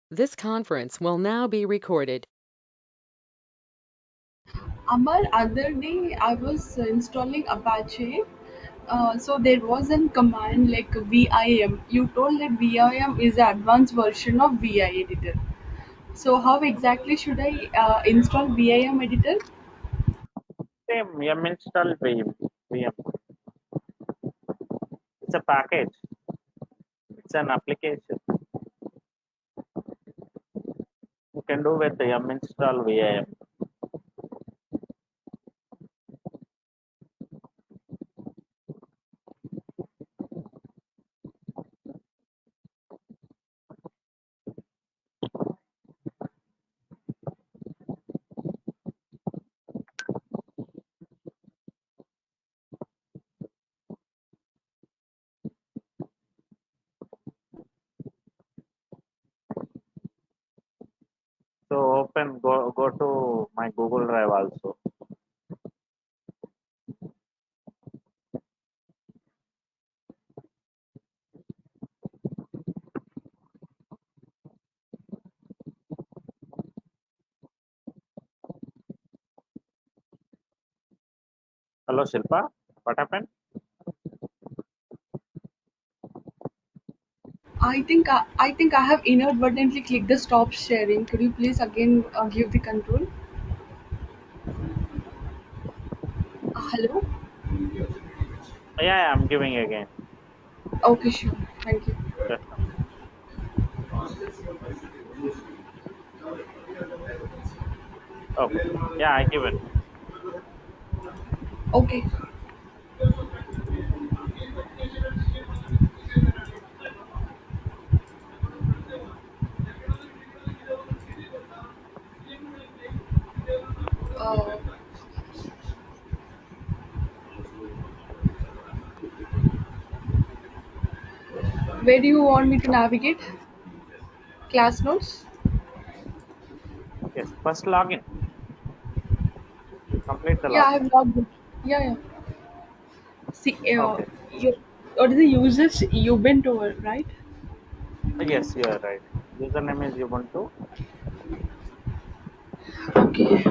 This conference will now be recorded. Amar, other day I was installing Apache. So there was a command like VIM. You told that VIM is the advanced version of VI editor. So how exactly should I install VIM editor? Same yum install VM. It's a package. It's an application. You can do with yum install VIM. So open go to my Google Drive also. Hello Shilpa, what happened? I think I have inadvertently clicked the stop sharing. Could you please again give the control? Hello. Yeah, I'm giving again. Okay, sure. Thank you. Just okay. Yeah, I give it. Okay. Uh, where do you want me to navigate? Class notes. Yes, first login. Complete the Yeah, I login. have logged in. Yeah, yeah. See, Okay. what is the users Ubuntu, right? Yes, you are right. Username is Ubuntu. Okay.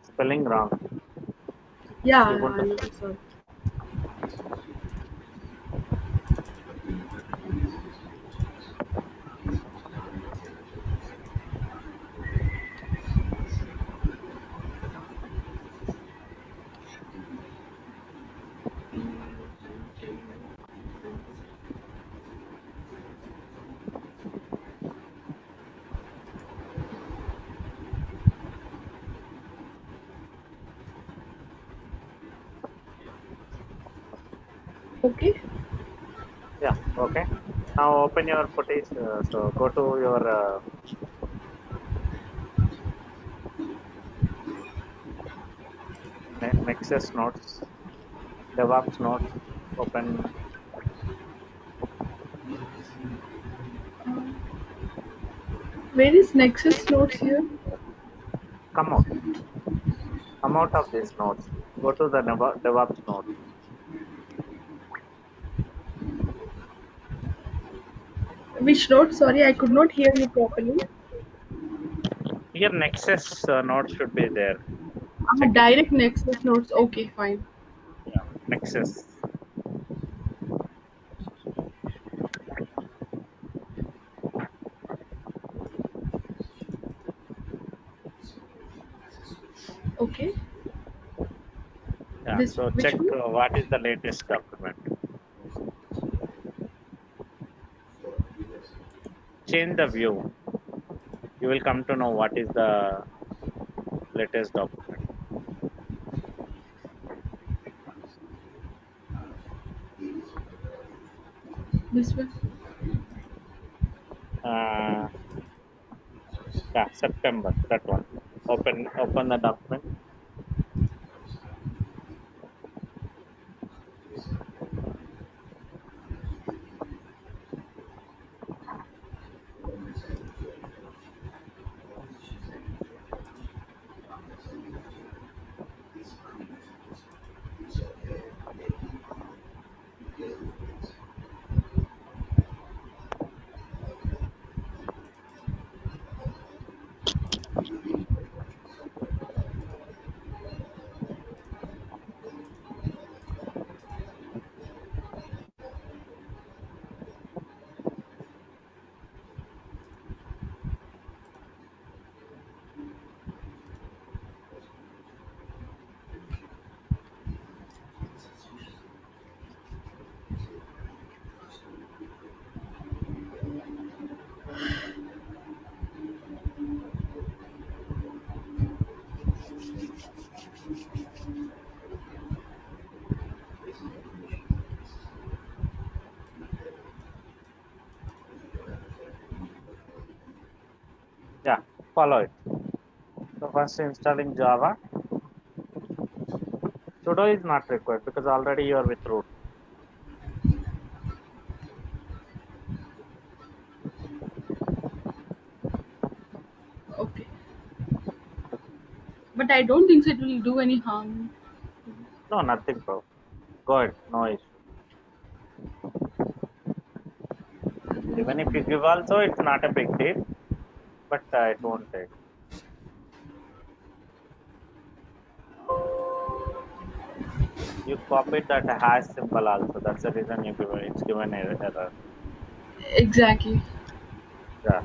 Spelling wrong. Yeah, Ubuntu. I know. Sorry. Okay. Yeah. Okay. Now open your footage. So go to your Nexus notes, DevOps notes. Open. Where is Nexus notes here? Come out. Come out of these notes. Go to the DevOps notes. Which note? Sorry, I could not hear you properly. Here Nexus notes should be there. Ah, Check it. direct Nexus notes. Okay, fine. Yeah. Nexus. Okay. Yeah. This So which check one? what is the latest document. Change the view. You will come to know what is the latest document. This one. Uh, yeah, September. That one. Open the document. follow it. So first installing Java. Sudo is not required because already you are with root. Okay. But I don't think so it will do any harm. No, nothing, bro. Go ahead, no issue. Even if you give also, it's not a big deal, but it won't take. You copied that hash symbol also. That's the reason you give it's given error. Exactly. Yeah.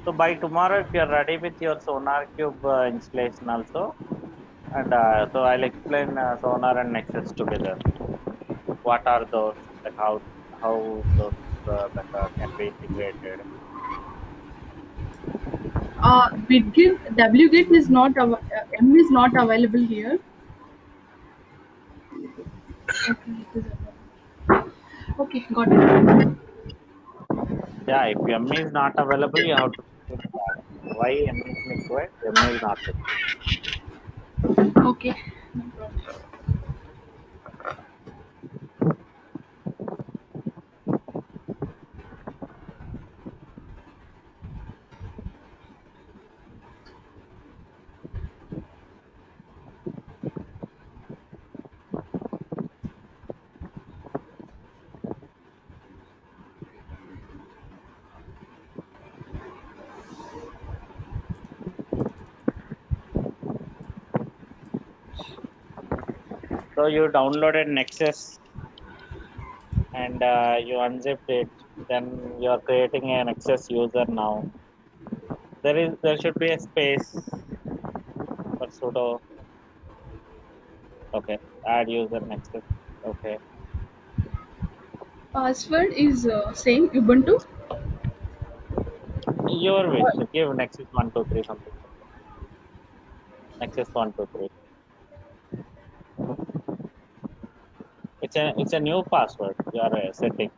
So by tomorrow, if you're ready with your Sonar Cube installation also, and so I'll explain Sonar and Nexus together. What are those? Like how those that can be integrated. Bitgit, wget is not m is not available here. Okay, it is available. Okay, got it. Yeah, if M is not available, you have to put that. Why M is required? M is not required. Okay. No problem. So you downloaded Nexus and you unzipped it. Then you are creating an Nexus user now. There should be a space for sudo. Okay, add user Nexus. Okay, Password is same Ubuntu. your wish. Uh, Give Nexus 123 something. Nexus 123. It's a new password you are setting.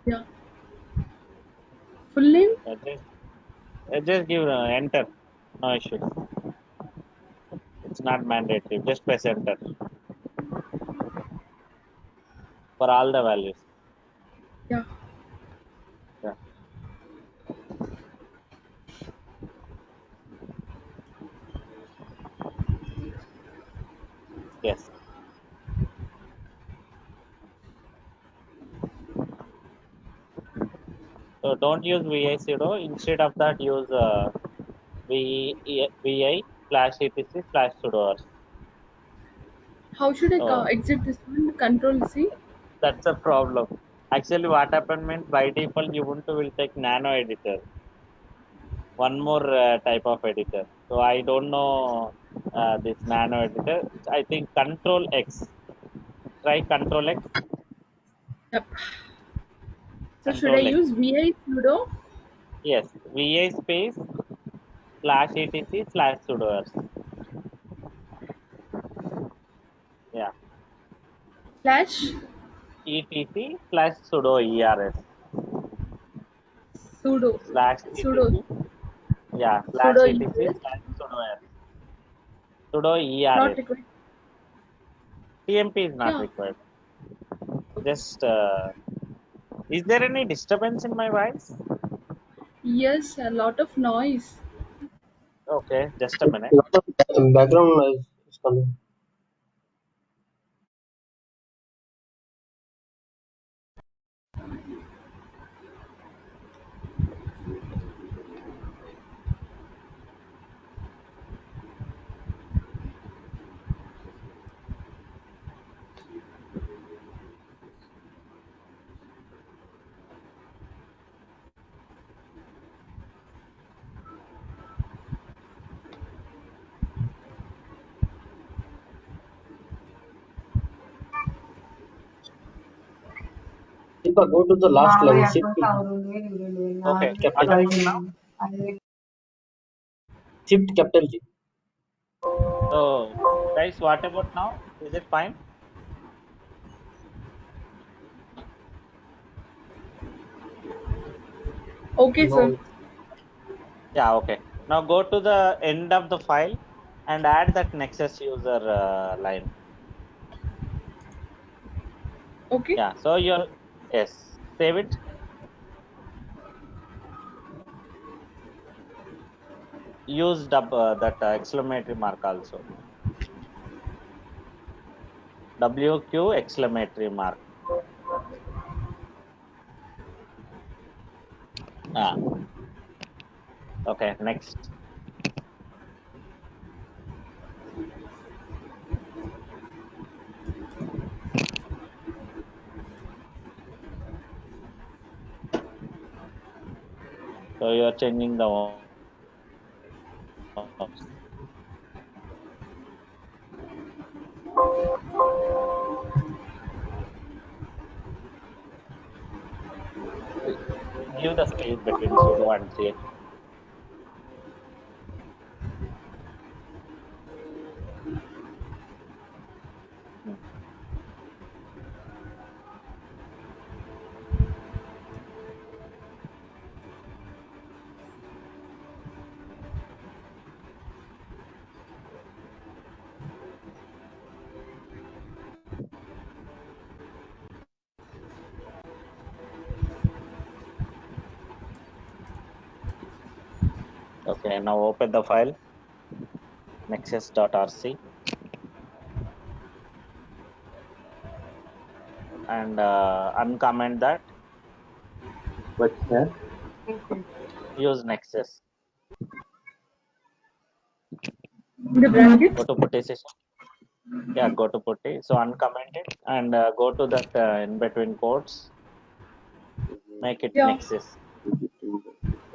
yeah. Full name. Just give enter. No issues. It's not mandatory. Just press enter for all the values. Yeah. Yeah. Yes. So don't use VI sudo. Instead of that, use VI slash etc slash sudo. How should I So exit this one? Control C. that's a problem. Actually, what happened means by default Ubuntu will take nano editor. One more type of editor. So I don't know this nano editor. I think Control X. Try Control X. Yep. So should I Control X. use vi sudo? Yes. VA space slash etc slash sudo. Yeah. Slash etc slash sudo ers sudo. slash Sudo. etc. Yeah. Slash Sudo etc es. slash sudo ers. Sudo Not ers. required. TMP is not Yeah. required. Okay. Just is there any disturbance in my voice? Yes, a lot of noise. Okay, just a minute. Lot of background noise is coming. Shifa, go to the last line. Shift Okay, what capital happened now? Shift capital G. So, guys, what about now? Is it fine? Okay, sir. No, Yeah, okay. Now go to the end of the file and add that Nexus user line. Okay. Yeah, so yes, save it. Use that exclamatory mark also. WQ exclamatory mark. Ah, okay, next. So you're changing the give the space between sudo and ch. Hmm. Okay, now open the file nexus.rc and uncomment that. what's that? Use Nexus. The bracket. Go to putty session. Yeah, go to putty. So uncomment it and go to that in between quotes. Make it Yeah. Nexus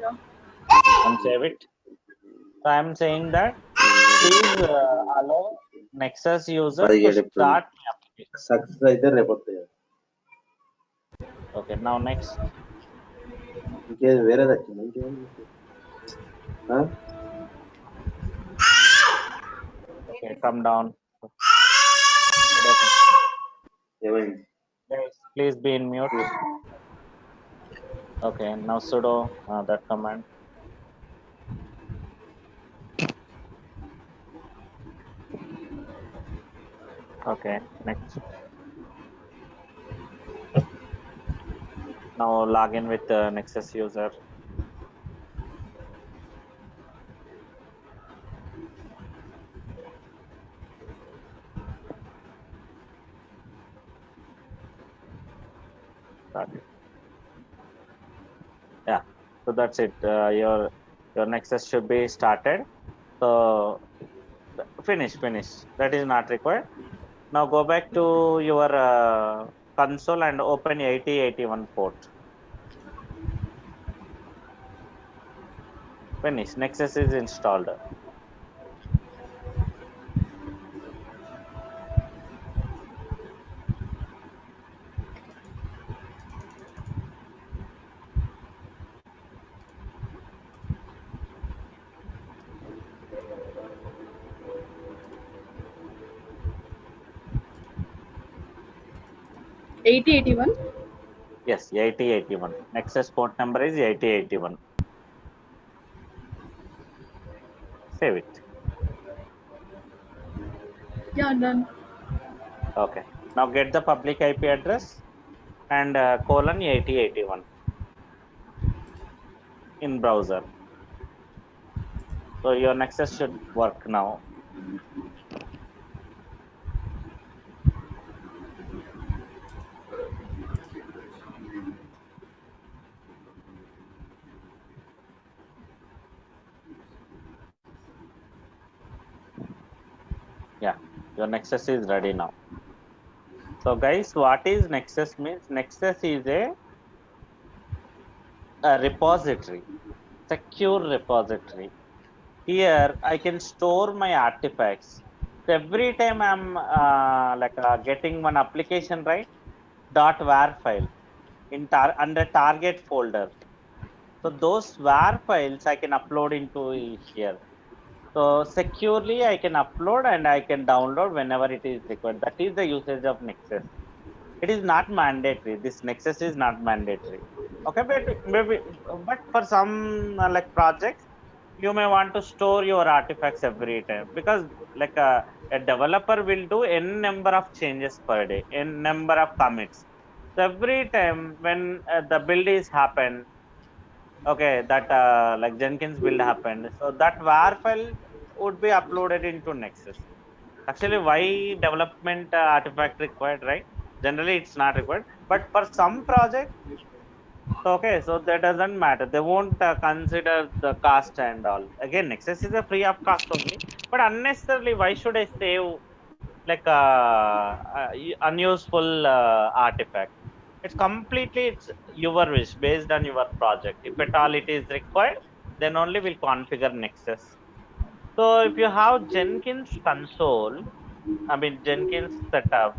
Yeah. and save it. So I'm saying that please allow Nexus user to 17 April. start the application. Success అయితే రేపు వస్తాయి. Okay, now next. ఇంకేది వేరేది వచ్చింది ఇంకేం Okay, come down. Okay. ఏమైంది Guys, please be in mute. Okay, now sudo that command. Okay, next. Now log in with Nexus user. Start it. Yeah, so that's it. Your Nexus should be started. So finish. That is not required. Now go back to your console and open 8081 port. Finish. Nexus is installed. Eighty 81. Yes, 8081. Nexus port number is 8081. Save it. Yeah, done. Okay. Now get the public IP address and colon 8081 in browser. So your Nexus should work now. Yeah, your Nexus is ready now. So guys, what is Nexus means? Nexus is a repository, secure repository. Here I can store my artifacts. So every time I'm getting one application, right? .var file. under target folder. So those WAR files I can upload into here. So securely I can upload and I can download whenever it is required. That is the usage of Nexus. It is not mandatory. This Nexus is not mandatory. Okay, but maybe, but for some like projects, you may want to store your artifacts every time, because like a developer will do n number of changes per day, n number of commits. So every time when the build is happen, okay, that like Jenkins build happened, so that WAR file would be uploaded into Nexus. Actually, why development artifact required, right? Generally, it's not required, but for some project, okay, so that doesn't matter. They won't consider the cost and all. Again, Nexus is a free of cost only, but unnecessarily, why should I save like unuseful artifact? It's your wish based on your project. If at all it is required, then only we'll configure Nexus. So if you have Jenkins console, I mean Jenkins setup,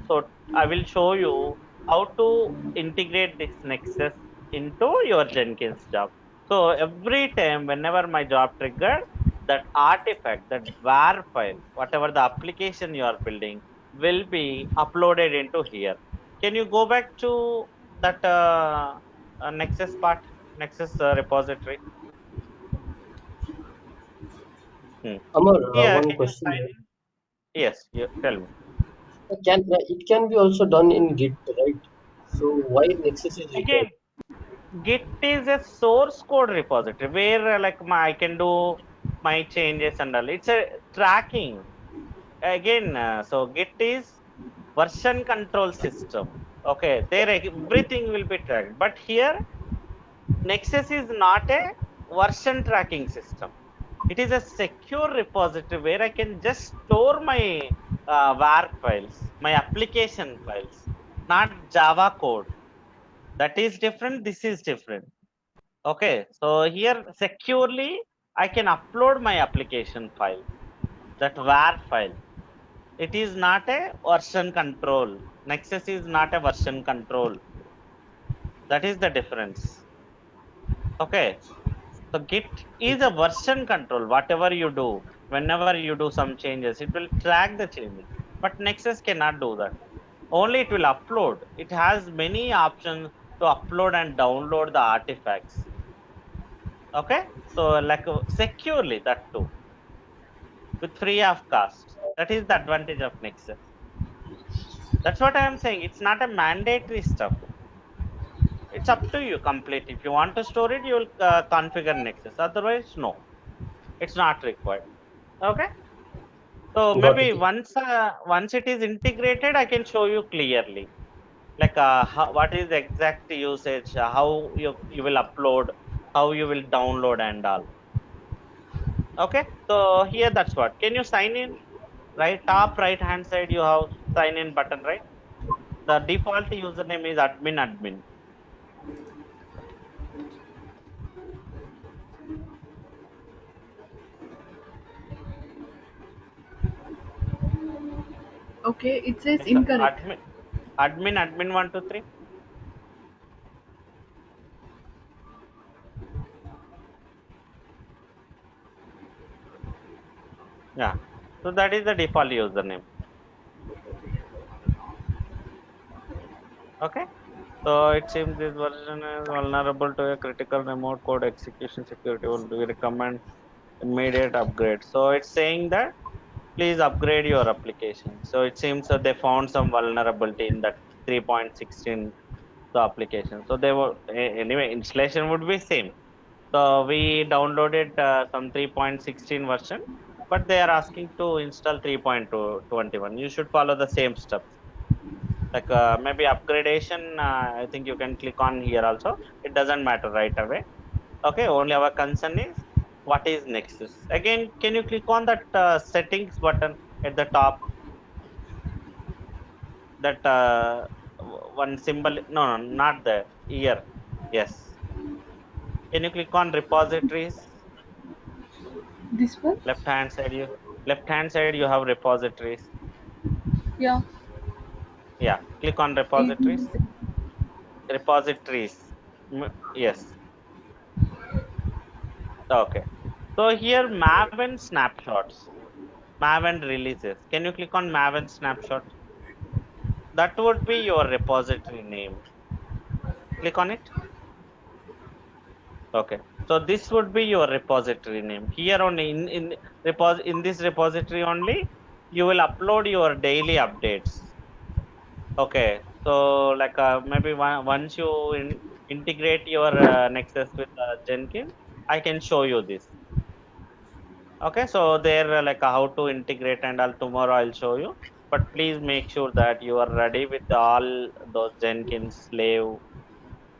so I will show you how to integrate this Nexus into your Jenkins job. So every time, whenever my job triggered, that artifact, that WAR file, whatever the application you are building, will be uploaded into here. Can you go back to that Nexus part, Nexus repository? Hmm. Amar, Yeah, one can you question sign here. in? Yes, you tell me. It can be also done in Git, right? So why Nexus is required? Again, Git is a source code repository where I can do my changes and all. It's a tracking. Again, so Git is version control system. Okay, there everything will be tracked. But here, Nexus is not a version tracking system. It is a secure repository where I can just store my WAR files, my application files, not Java code. That is different. This is different. Okay, so here securely I can upload my application file, that WAR file. It is not a version control. Nexus is not a version control. That is the difference. Okay, so Git is a version control. Whatever you do, whenever you do some changes, it will track the changes. But Nexus cannot do that. Only it will upload. It has many options to upload and download the artifacts. Okay, so securely, that too, with free of cost. That is the advantage of Nexus. That's what I am saying. It's not a mandatory stuff. It's up to you completely. If you want to store it, you will configure Nexus. Otherwise, no, it's not required. Okay, so Got maybe it. once it is integrated, I can show you clearly, what is the exact usage, how you will upload, how you will download and all. Okay, so here that's what. Can you sign in? Right, top right hand side you have sign in button, right? The default username is admin. Okay, it says Yes, sir. incorrect. Admin 123. Yeah, so that is the default username. Okay, so it seems this version is vulnerable to a critical remote code execution security. We recommend immediate upgrade. So it's saying that please upgrade your application. So it seems that they found some vulnerability in that 3.16 the application. So they were anyway, installation would be same. So we downloaded some 3.16 version, but they are asking to install 3.21. You should follow the same steps. Maybe upgradation, I think you can click on here also. It doesn't matter right away. Okay, only our concern is what is Nexus. Again, can you click on that settings button at the top? That one symbol, no, no, not there, here. Yes. Can you click on repositories? This one? Left hand side, you have repositories. Yeah. Yeah, click on repositories. In- repositories. Yes. Okay. So here Maven snapshots, Maven releases. Can you click on Maven snapshot? That would be your repository name. Click on it. Okay. So this would be your repository name. Here only in this repository only, you will upload your daily updates. Okay. So like maybe once you integrate your Nexus with Jenkins, I can show you this. Okay. So there like how to integrate and all tomorrow I'll show you. But please make sure that you are ready with all those Jenkins, Slave,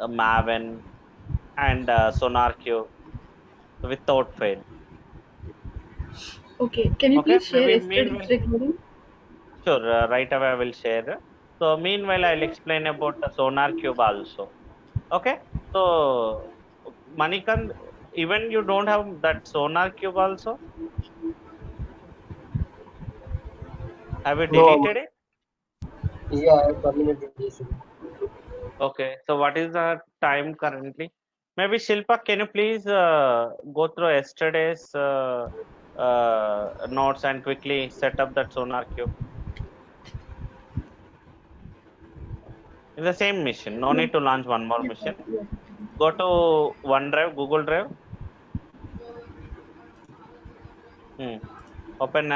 Maven, and SonarQube without fail. Okay, can you Okay, please share maybe yesterday's meanwhile, recording? sure, right away I will share. So meanwhile, I'll explain about the Sonar Cube also. Okay, so Manikand, even you don't have that Sonar Cube also, have you No, deleted it? yeah, I have terminated this. Okay, so what is the time currently? Maybe Shilpa, can you please go through yesterday's notes and quickly set up that Sonar Cube in the same mission? No need to launch one more Yeah, mission. yeah. Go to OneDrive, Google Drive. Hmm. Open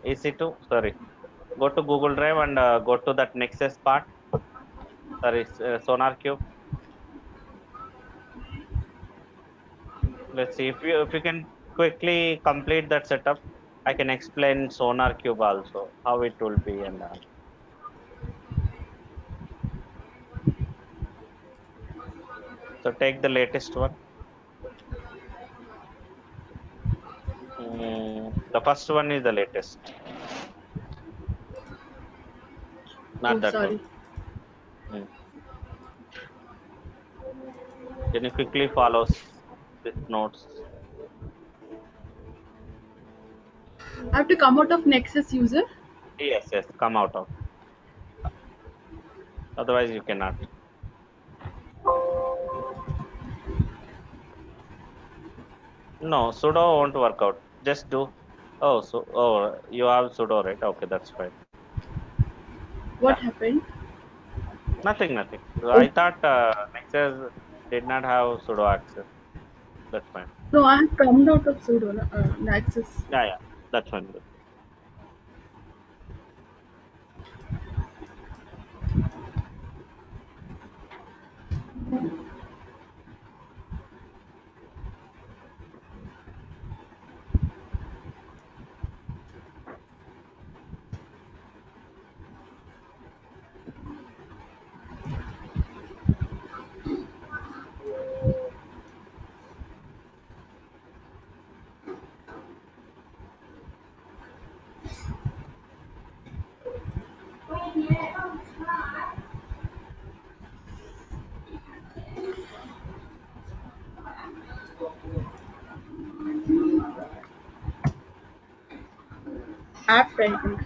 EC2. Sorry. Go to Google Drive and go to that Nexus part. Sorry, Sonar Cube. Let's see if you can quickly complete that setup. I can explain Sonar Cube also how it will be and so take the latest one. The first one is the latest, not Oh, that one. sorry. Hmm. Can you quickly follow these notes? I have to come out of Nexus user. Yes, yes. Come out of. Otherwise, you cannot. No, sudo won't work out. Just do. Oh, so you have sudo, right? Okay, that's fine. What Yeah, happened? nothing, nothing. So Oh, I thought Nexus did not have sudo access. That's fine. no, I have come out of sudo Nexus. Yeah, yeah, that's fine. App writing.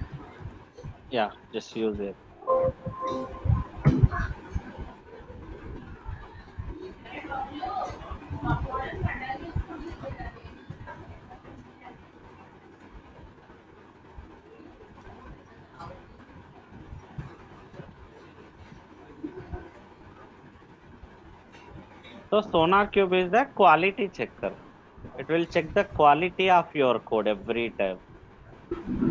Yeah, just use it. So SonarCube is the quality checker. It will check the quality of your code every time.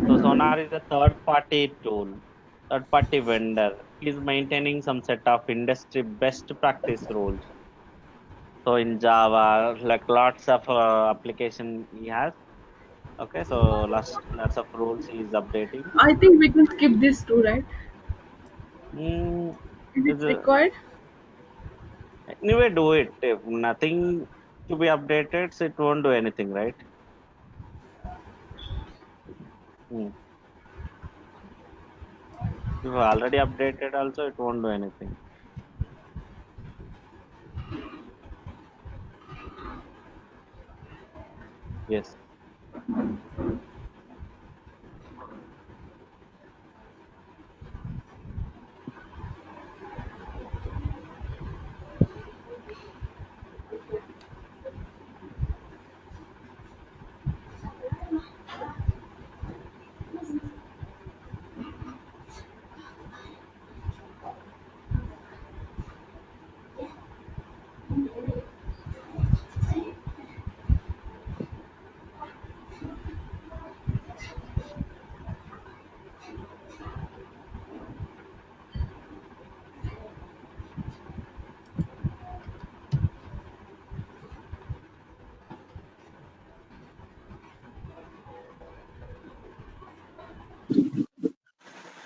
So Sonar is a third-party tool, third-party vendor. He's maintaining some set of industry best practice rules. So in Java, like lots of application he has. Okay, so lots of rules he is updating. I think we can skip this too, right? Mm, Is it is required? anyway, do it. If nothing to be updated, so it won't do anything, right? Mm. If you already updated, also it won't do anything. Yes.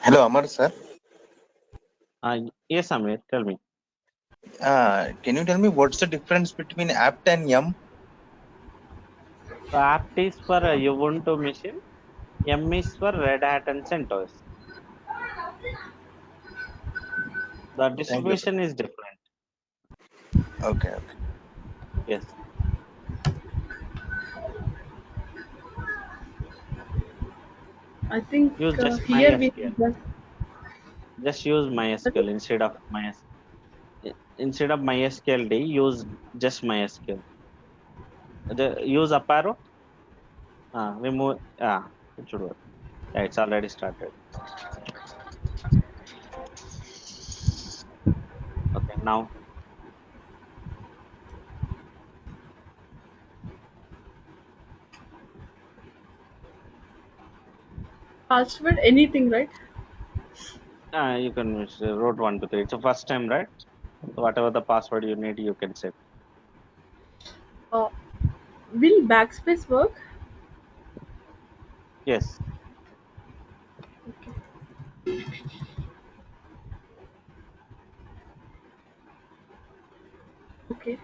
Hello, Amar sir. Yes, Amir, tell me. Can you tell me what's the difference between apt and yum? So apt is for Ubuntu machine, M is for Red Hat and CentOS. The Thank you, sir. distribution is different. Okay. Yes. I think Use just here we MySQL. Just use MySQL instead of MySQL D. Use just MySQL. Use up arrow. Remove. It should work. Yeah, it's already started. Okay, now password anything, right? you can wrote 1 2 3. It's the first time, right? So whatever the password you need, you can set. Uh, will backspace work? Yes. Okay. Okay.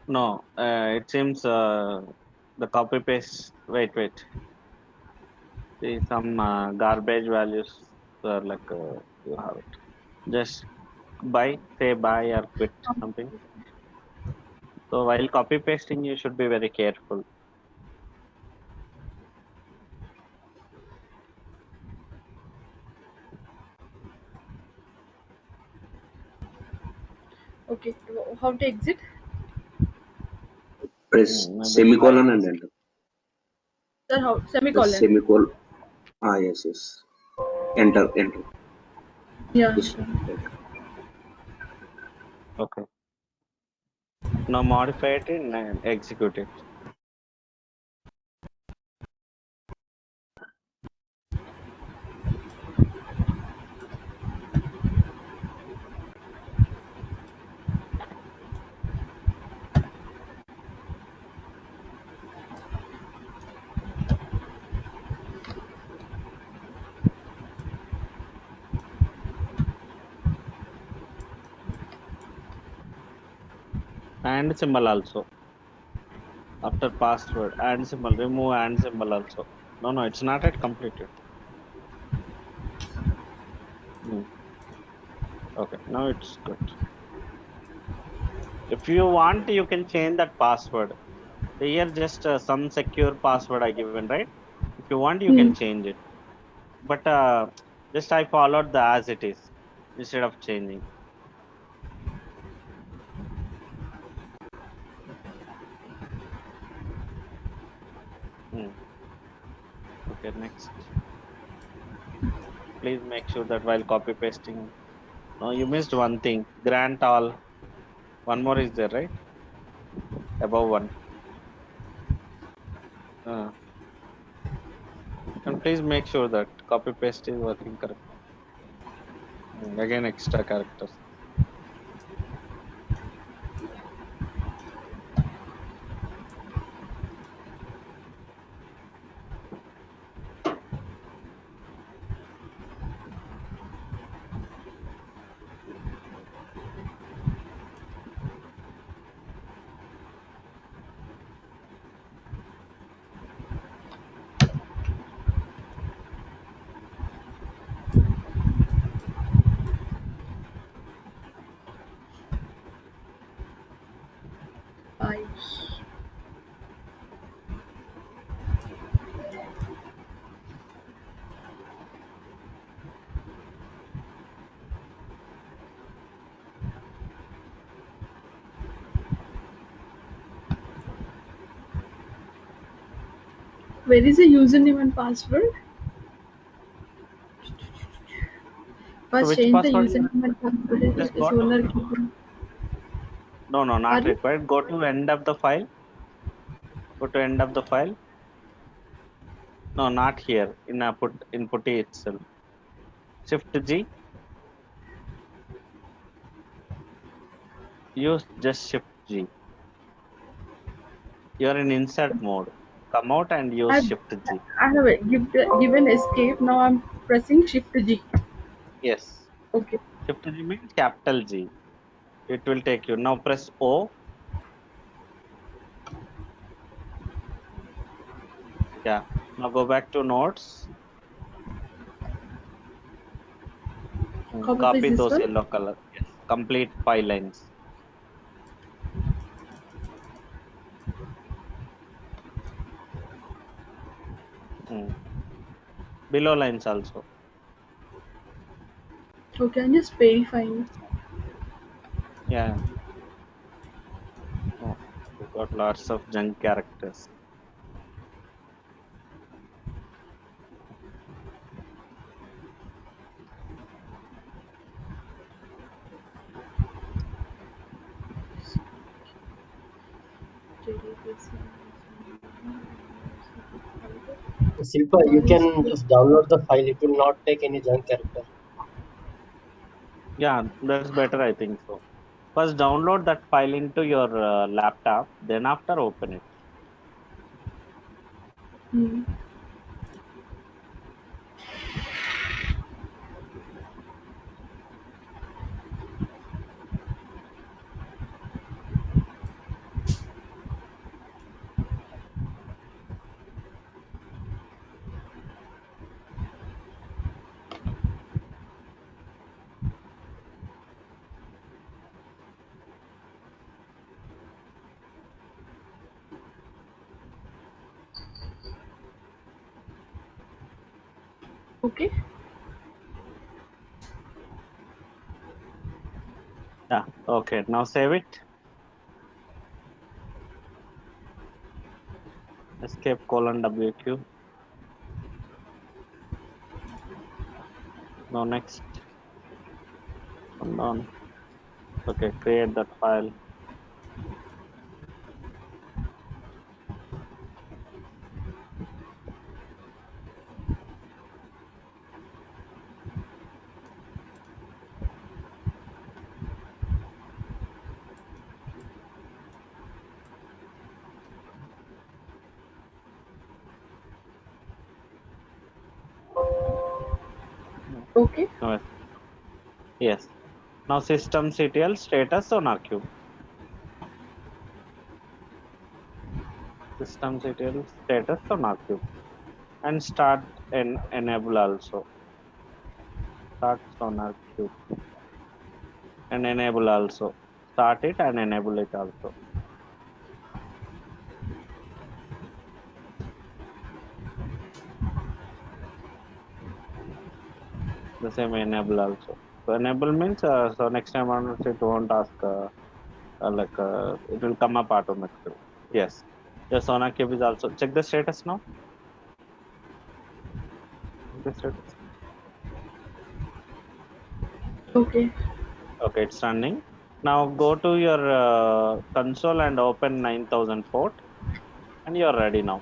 No. It seems the copy paste. Wait. See some garbage values are like you have it. Just say buy or quit something. So while copy pasting, you should be very careful. Okay. How to exit? Press Maybe try semicolon and this. enter. Sir, how Press semicolon? semicolon. Yes. Enter. Yeah. Yes. Enter. Okay. Now modify it and execute it. And symbol also. After password and symbol, remove and symbol also. No, it's not yet completed. Okay, now it's good. If you want, you can change that password. Here, just some secure password I given, right? If you want, you Hmm. can change it. But just I followed the as it is instead of changing. Okay, next. Please make sure that while copy pasting, no, you missed one thing. Grant all. One more is there, right? Above one. And please make sure that copy paste is working correct. Again, extra characters. Five. Where is the username and password? So First which change the password you username and password. just It is go to owner keyboard. No, not Pardon? required. Go to end of the file. Go to end of the file. No, not here. In putty itself. Shift G. Use just Shift G. You're in insert mode. Come out and use I Shift G. I have given escape. Now I'm pressing Shift G. Yes. Okay. Shift G means capital G. It will take you. Now press O. Yeah. Now go back to notes. Copy paste Copy this those one. yellow color. Yes. Complete 5 lines. Below lines also. Okay, I'm just verifying. Yeah. Oh, you got lots of junk characters. Silpa, you can just download the file. It will not take any junk character. Yeah, that's better, I think so. First, download that file into your laptop. Then after, open it. Hmm. Okay. Yeah. Okay. Now save it. Escape : WQ. Now next. Come down. Okay. Create that file. Okay. No. Yes. Now systemctl status SonarQube. Systemctl status SonarQube. And start and enable also. Start SonarQube. And enable also. Start it and enable it also. The same enable also. So enable means so next time on it won't ask it will come up automatically. Yes. The SonarQube is also check the status now. The status. Okay. Okay, it's running. Now go to your console and open 9000 port, and you're ready now.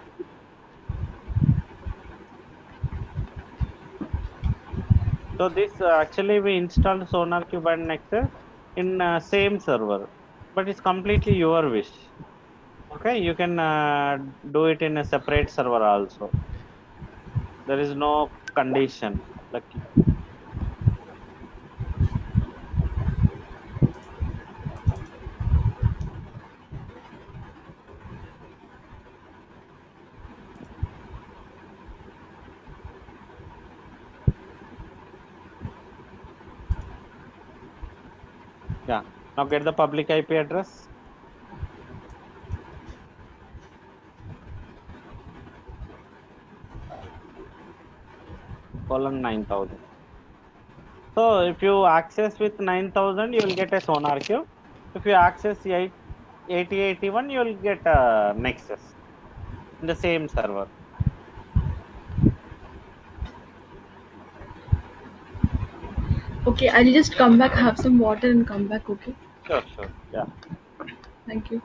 So this actually we installed SonarQube and Nexus in same server, but it's completely your wish. Okay, you can do it in a separate server also. There is no condition. Like yeah. Now get the public IP address. Colon 9000. So if you access with 9000, you will get a SonarQube. If you access 8081, you will get a Nexus in the same server. Okay, I'll just come back, have some water and come back, okay? Sure, sure. Yeah. Thank you.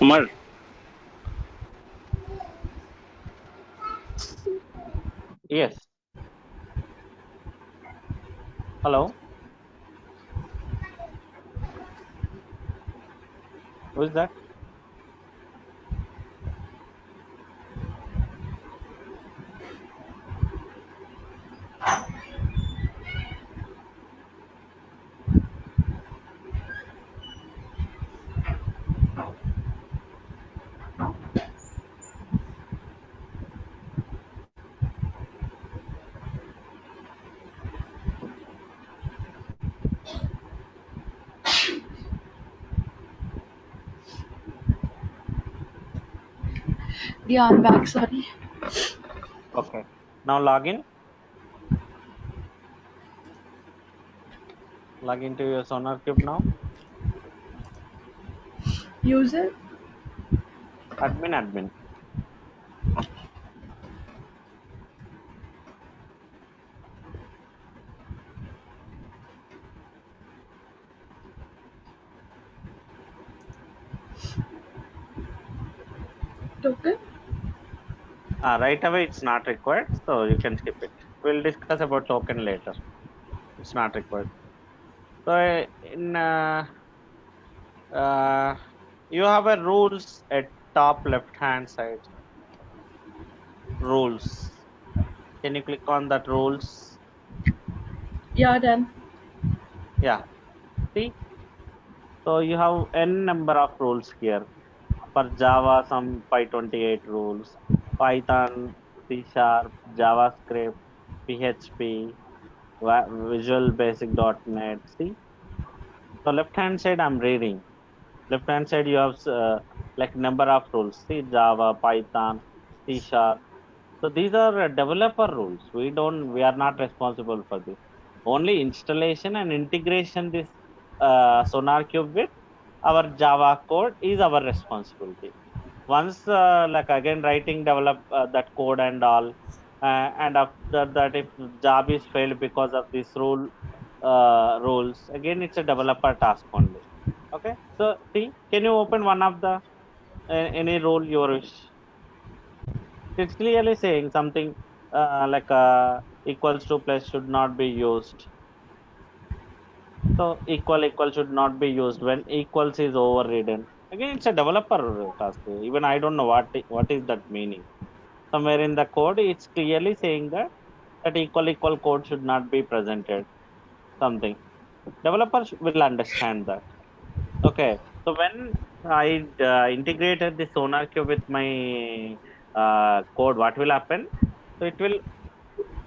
Umar, yes. Hello, who is that? Yeah, I'm back. Sorry. Okay. Now log in. Log into your SonarCube now. User. Admin. Token. Right away, it's not required, so you can skip it. We'll discuss about token later. It's not required. So in uh, you have a rules at top left hand side. Rules. Can you click on that rules? Yeah, done. Yeah. See. So you have n number of rules here. For Java, some 528 rules. Python, C Sharp, JavaScript, PHP, Visual Basic .NET. See. So left hand side, I'm reading. Left hand side, you have like number of rules. See Java, Python, C Sharp. So these are developer rules. We are not responsible for this. Only installation and integration this SonarCube with our Java code is our responsibility. Once like again writing develop that code and all, and after that if job is failed because of this rules, again it's a developer task only. Okay, so see, can you open one of the any rule you wish? It's clearly saying something like equals to plus should not be used. So equal should not be used when equals is overridden. Again, it's a developer task. Even I don't know what is that meaning. Somewhere in the code, it's clearly saying that equal code should not be presented. Something developers will understand that. Okay, so when I integrated the SonarQube with my code, what will happen? So it will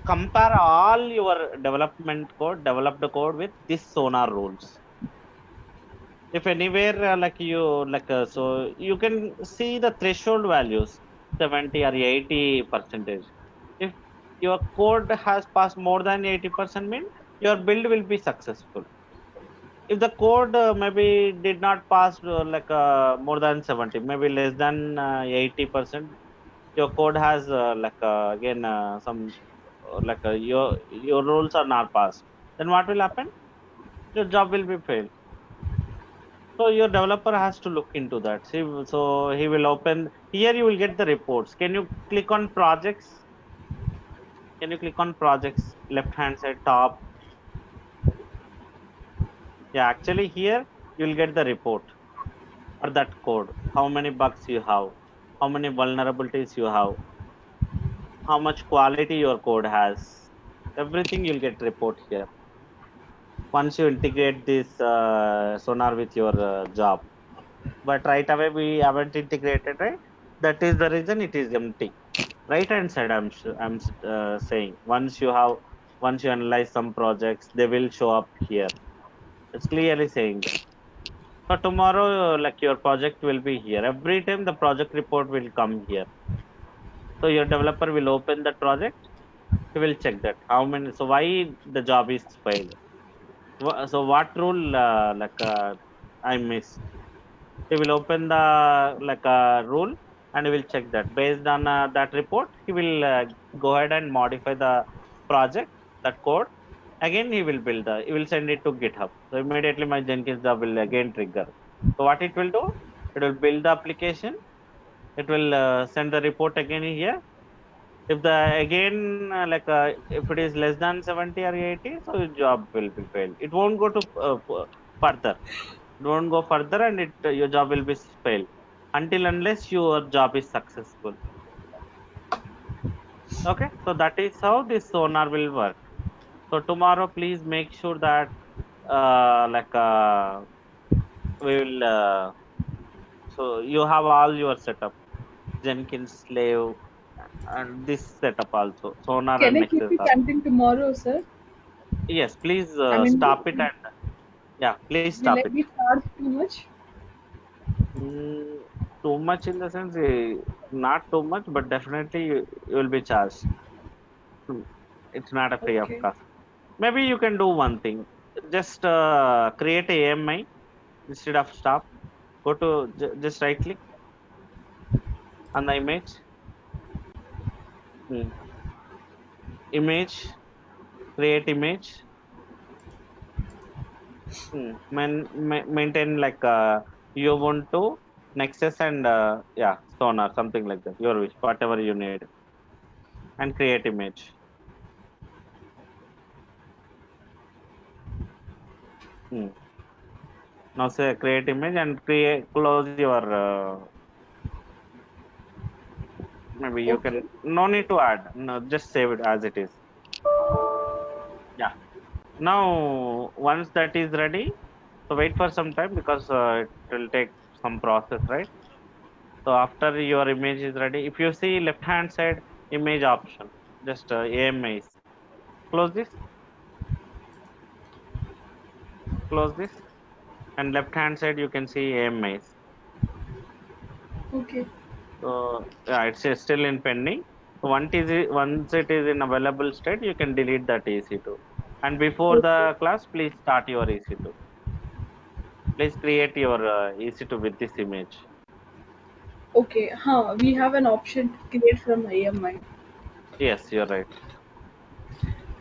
compare all your developed code with this Sonar rules. If anywhere like you like so you can see the threshold values 70 or 80 percentage. If your code has passed more than 80% mean your build will be successful. If the code maybe did not pass like more than 70, maybe less than 80%, your code has again some your rules are not passed, then what will happen? Your job will be failed. So your developer has to look into that. See, so he will open here. You will get the reports. Can you click on projects? Can you click on projects? Left hand side top. Yeah, actually here you will get the report for that code. How many bugs you have? How many vulnerabilities you have? How much quality your code has? Everything you'll get report here. Once you integrate this Sonar with your job, but right away we haven't integrated, right? That is the reason it is empty. Right hand side, I'm saying once you analyze some projects, they will show up here. It's clearly saying that. So tomorrow, like your project will be here. Every time the project report will come here. So your developer will open that project. He will check that how many. So why the job is failed? So what rule I missed? He will open the rule and he will check that. Based on that report, he will go ahead and modify the project, that code. Again, he will send it to GitHub. So immediately my Jenkins job will again trigger. So what it will do? It will build the application. It will send the report again here. If if it is less than 70 or 80, so your job will be failed. It won't go to further. It won't go further, and your job will be failed until unless your job is successful. Okay, so that is how this sonar will work. So tomorrow, please make sure that we will. So you have all your setup, Jenkins slave, and this setup also, sonar Can and I keep Nexus. it until tomorrow, sir? Yes, please I mean, stop it, and yeah, please will stop I it. be charged too much? Mm, Too much in the sense, not too much, but definitely you will be charged. It's not a free of Okay. cost. Maybe you can do one thing. Just create a AMI instead of stop. Go to just right click on the image. Hmm. Image, create image. Maintain like Ubuntu, Nexus, and yeah, Sonar, something like that. Your wish, whatever you need, and create image. Hmm. Now say create image and close your. Maybe you Okay. can. No need to add. No, just save it as it is. Yeah. Now once that is ready, so wait for some time because it will take some process, right? So after your image is ready, if you see left hand side image option, just AMIs, close this, and left hand side you can see AMIs. Okay. So yeah, it's still in pending. So once it is in available state, you can delete that EC2. And before Okay. the class, please start your EC2. Please create your EC2 with this image. Okay. We have an option to create from IMI. Yes, you're right.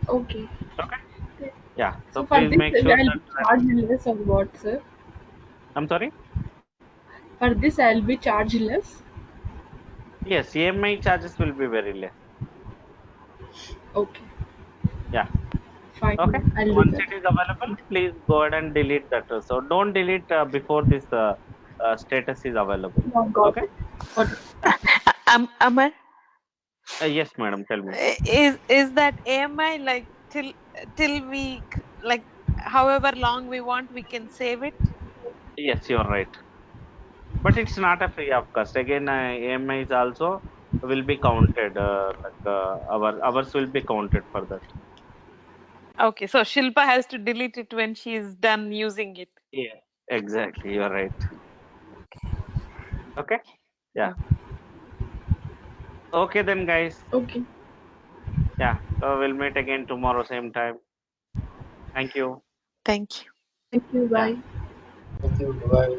Okay. Okay. Yeah. So So for please this, make sure I'll that. be charged less or what, sir? I'm sorry. For this, I'll be charged less. Yes, EMI charges will be very less. Okay. Yeah. Fine, Okay. ma'am. I'll do Once that. it is available, please go ahead and delete that. So don't delete before this status is available. No, got Okay. it. Got it. Amar, Yes, madam. Tell me. is that AMI like till we like however long we want we can save it? Yes, you're right. But it's not a free of cost. Again, AMI is also will be counted. Our hours will be counted for that. Okay, so Shilpa has to delete it when she's done using it. Yeah. Exactly. You're right. Okay. Yeah. Okay then, guys. Okay. Yeah. So we'll meet again tomorrow same time. Thank you. Thank you. Thank you. Yeah. Bye. Thank you. Bye.